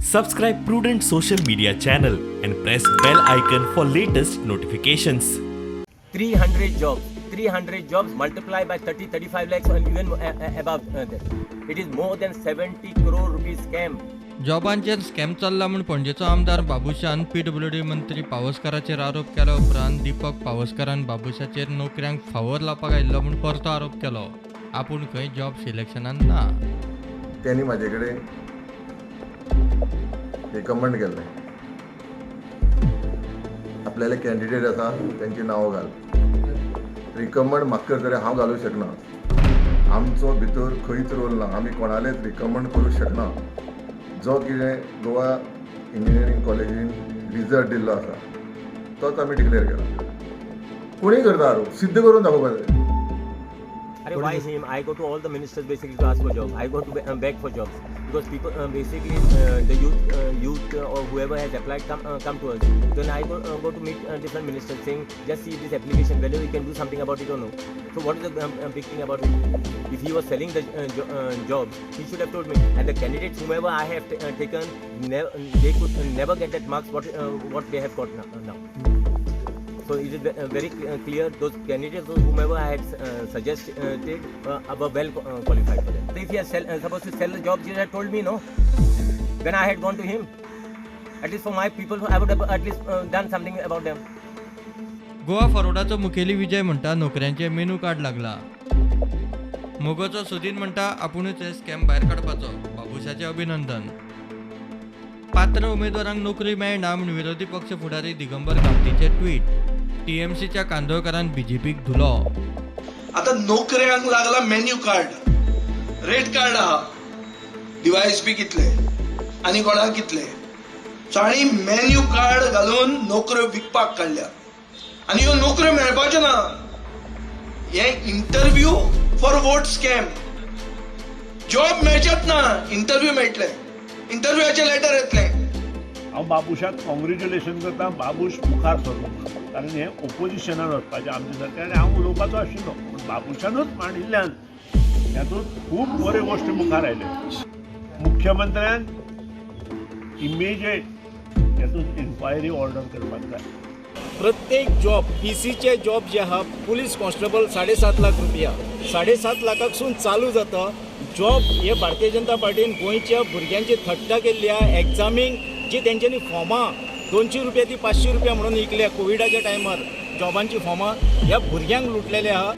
Subscribe Prudent social media channel and press bell icon for latest notifications. 300 jobs multiplied by 30-35 lakhs or even above that. It is more than 70 crore rupees scam. जॉबांचेर scam चल्ला म्हूण पणजेचो आमदार Babushan PWD मंत्री पावसकाराचेर आरोप केल्या उपरांत दीपक पावसकारान बाबुशाचेर नोकऱ्यांक फावोर लावपाक आयिल्लो म्हूण परतो आरोप केलो. आपूण खंय जॉब सिलेक्शनान ना. त्यांनी माझे कडेन रिकमेंड केल्लें आपल्याले कॅन्डिडेट आसा त्यांची नांवां घाल. रिकमेंड म्हाका करतले हांव घालूंक शकना. आमचो भितर खंयच रोल ना. आमी कोणालेच रिकमेंड करूंक शकना. जो कितें गोवा इंजिनियरींग कॉलेजीन रिजल्ट दिल्लो आसा तोच आमी डिक्लेअर केला. कोणी करता सिद्ध करून दाखोवपाक जाय. Why him? I go to all the ministers basically to ask for jobs. I go to beg for jobs because people basically the youth or whoever has applied come to us. Then I go to meet different ministers saying just see this application whether we can do something about it or no. So what is the big thing about it? If he was selling the jobs, he should have told me. And the candidates whomever I have taken, they could never get that marks what they have got now. So it is very clear those candidates, whomever I had suggested, were well qualified for that. So if he has supposed to sell the jobs, he had told me no. When I had gone to him, at least for my people, I would have at least done something about them. Goa फॉरवर्डाचो मुखेली विजय म्हणटा नोकऱ्यांचे menu card लागला. मोगोचो सुदीन म्हणटा आपुणूच हे scam भायर काडपाचो. बाबुशाचे अभिनंदन. पात्र उमेदवारांक नोकरी मेळना म्हूण विरोधी पक्ष फुडारी दिगंबर कामतीचे ट्वीट. TMCच्या कांदोळकारान BJPक धुलो. आता नोकऱ्यांक लागला मेन्यू कार्ड, रेट कार्ड आहा, डिवायस बी कितले आनी कोणाक कितले. सो आनी मेन्यू कार्ड घालून नोकऱ्यो विकपाक काडल्या. आनी ह्यो नोकऱ्यो मेळपाच्यो ना. हे interview for vote scam. Job मेळचेच ना, इंटरव्यू मेळटले. इंटरव्यूचे लेटर येतले. हांव बाबुशाक कॉंग्रेच्युलेशन करता. बाबूश मुखार सरलो कारण हे ओपोजिशनान वचपाचें आमचे सरकार आनी हांव उलोवपाचो आशिल्लो पूण बाबुशानूच मांडिल्ल्यान हातूंत खूब बऱ्यो गोश्टी मुखार आयल्यो. मुख्यमंत्र्यान इमिजिएट हातूंत इन्क्वायरी ऑर्डर करपाक जाय. प्रत्येक जॉब PCचे जॉब जे आहा पुलीस कॉन्स्टेबल 7.5 लाख रुपया 7.5 लाखाकसून चालू जाता. जॉब हे भारतीय जनता पार्टीन गोंयच्या भुरग्यांची थट्टा केल्ल्या एग्जामीक जी तेंच्यांनी फॉर्मां 200 रुपया ती 500 रुपया म्हणून विकल्या कोविडाच्या टायमार जॉबांची फॉर्मां ह्या भुरग्यांक लुटलेले आहा.